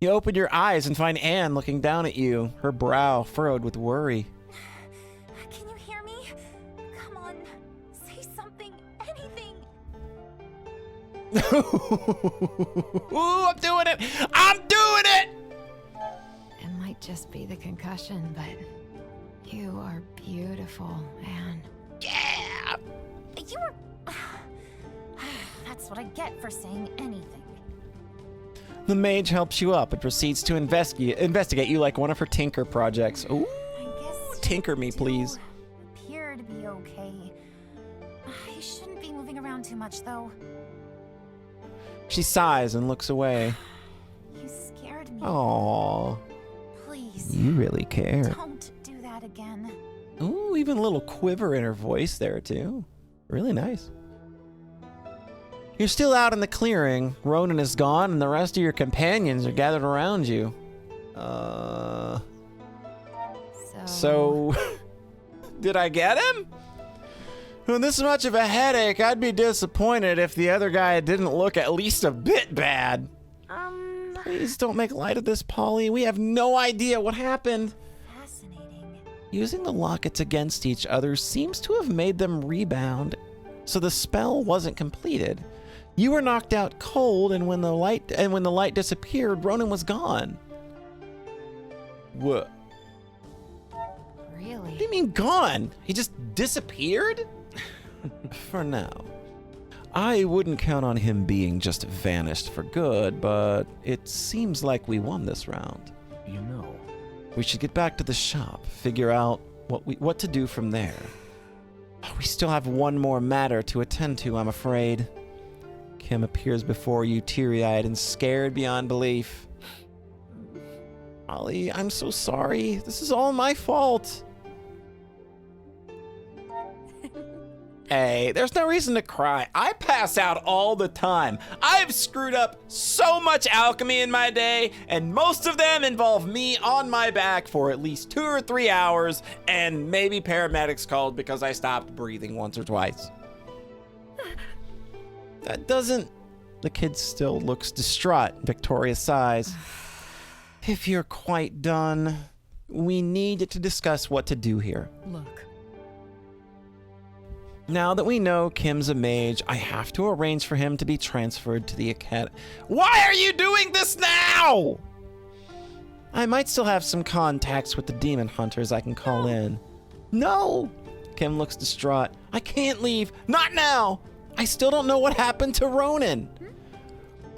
You open your eyes and find Anne looking down at you, her brow furrowed with worry. Can you hear me? Come on, say something, anything. Ooh, I'm doing it! I'm doing it! It might just be the concussion, but you are beautiful, Anne. Yeah! You were... That's what I get for saying anything. The mage helps you up and proceeds to investigate you like one of her tinker projects. Ooh, I guess tinker me, you please. appear to be okay. You shouldn't be moving around too much, though. She sighs and looks away. You scared me. Aww, Please, you really care. don't do that again. Ooh, even a little quiver in her voice there, too. Really nice. You're still out in the clearing. Ronan is gone, and the rest of your companions are gathered around you. So, did I get him? With this much of a headache, I'd be disappointed if the other guy didn't look at least a bit bad. Please don't make light of this, Polly. We have no idea what happened. Fascinating. Using the lockets against each other seems to have made them rebound, so the spell wasn't completed. You were knocked out cold, and when the light disappeared, Ronan was gone. What? Really? What do you mean gone? He just disappeared? For now. I wouldn't count on him being just vanished for good, but it seems like we won this round. You know. We should get back to the shop, figure out what to do from there. We still have one more matter to attend to, I'm afraid. Kim appears before you teary-eyed and scared beyond belief. Ollie, I'm so sorry. This is all my fault. Hey, there's no reason to cry. I pass out all the time. I've screwed up so much alchemy in my day, and most of them involve me on my back for at least 2 or 3 hours, and maybe paramedics called because I stopped breathing once or twice. That doesn't... The kid still looks distraught. Victoria sighs. If you're quite done, we need to discuss what to do here. Look, Now that we know Kim's a mage, I have to arrange for him to be transferred to the academy. Why are you doing this now? I might still have some contacts with the demon hunters I can call in. No! Kim looks distraught. I can't leave. Not now! I still don't know what happened to Ronan.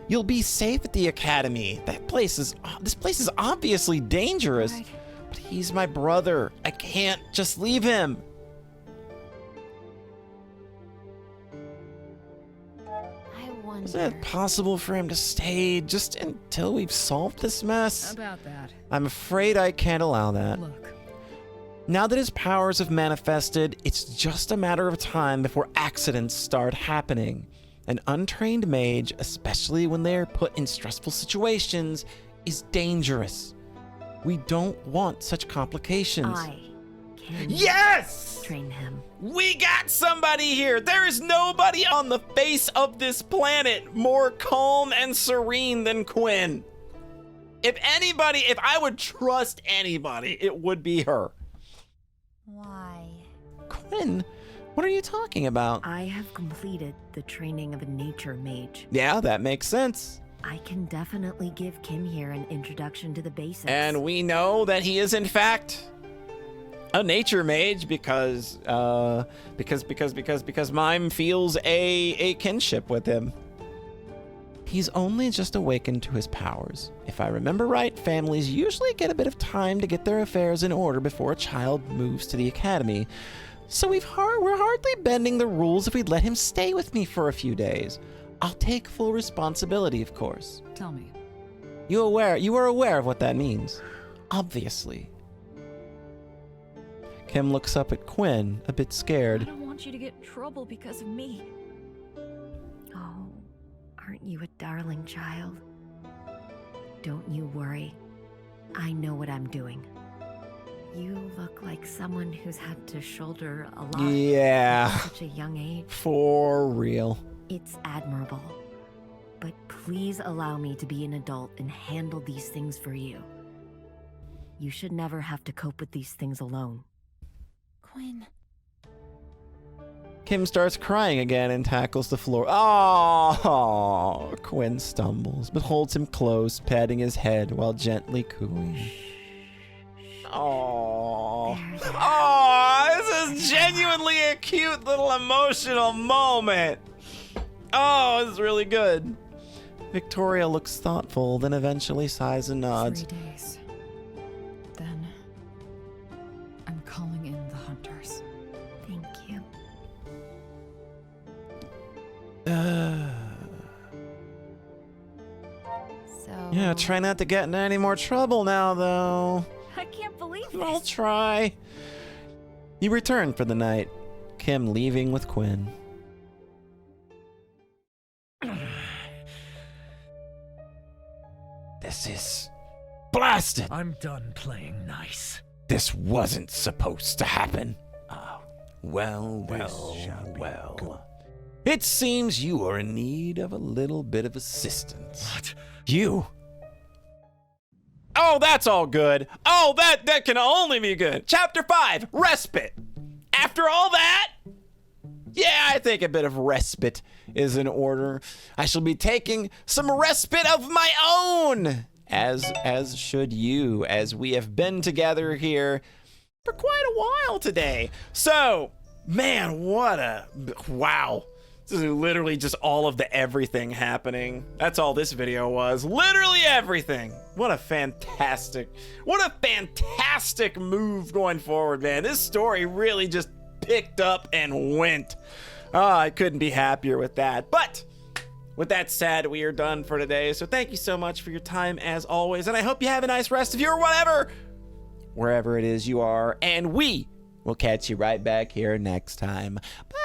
You'll be safe at the academy. This place is obviously dangerous. Right. But he's my brother. I can't just leave him. I wonder. Is it possible for him to stay just until we've solved this mess? about that. I'm afraid I can't allow that. Look, Now that his powers have manifested, it's just a matter of time before accidents start happening. An untrained mage, especially when they're put in stressful situations, is dangerous. We don't want such complications. I can Yes! train him. We got somebody here! There is nobody on the face of this planet more calm and serene than Quinn. If I would trust anybody, it would be her. Why? Quinn, what are you talking about? I have completed the training of a nature mage. Yeah, that makes sense. I can definitely give Kim here an introduction to the basics. And we know that he is in fact a nature mage because Mime feels a kinship with him. He's only just awakened to his powers. If I remember right, families usually get a bit of time to get their affairs in order before a child moves to the academy. So we're hardly bending the rules if we'd let him stay with me for a few days. I'll take full responsibility, of course. tell me. You are aware of what that means? Obviously. Kim looks up at Quinn, a bit I scared. don't want you to get in trouble because of me. Oh, aren't you a darling child? Don't you worry. I know what I'm doing. You look like someone who's had to shoulder a lot Yeah, at such a young age. for real. It's admirable. But please allow me to be an adult and handle these things for you. You should never have to cope with these things alone. Quinn. Kim starts crying again and tackles the floor. Oh, Quinn stumbles, but holds him close, patting his head while gently cooing. Oh, this is genuinely a cute little emotional moment. Oh, this is really good. Victoria looks thoughtful, then eventually sighs and nods. 3 days. Then I'm calling in the hunters. Thank you. So. Yeah, try not to get into any more trouble now, though. I can't believe I'll this. try. You return for the night, Kim leaving with Quinn. This is blasted. I'm done playing nice. This wasn't supposed to happen. Well. It seems you are in need of a little bit of assistance. What? You? Oh, that's all good. Oh, that can only be good. Chapter 5, Respite. After all that, yeah, I think a bit of respite is in order. I shall be taking some respite of my own, as should you, as we have been together here for quite a while today. So, man, wow. This is literally just all of the everything happening. That's all this video was. Literally everything. What a fantastic move going forward, man. This story really just picked up and went. Oh, I couldn't be happier with that. But with that said, we are done for today. So thank you so much for your time as always. And I hope you have a nice rest of your wherever it is you are. And we will catch you right back here next time. Bye.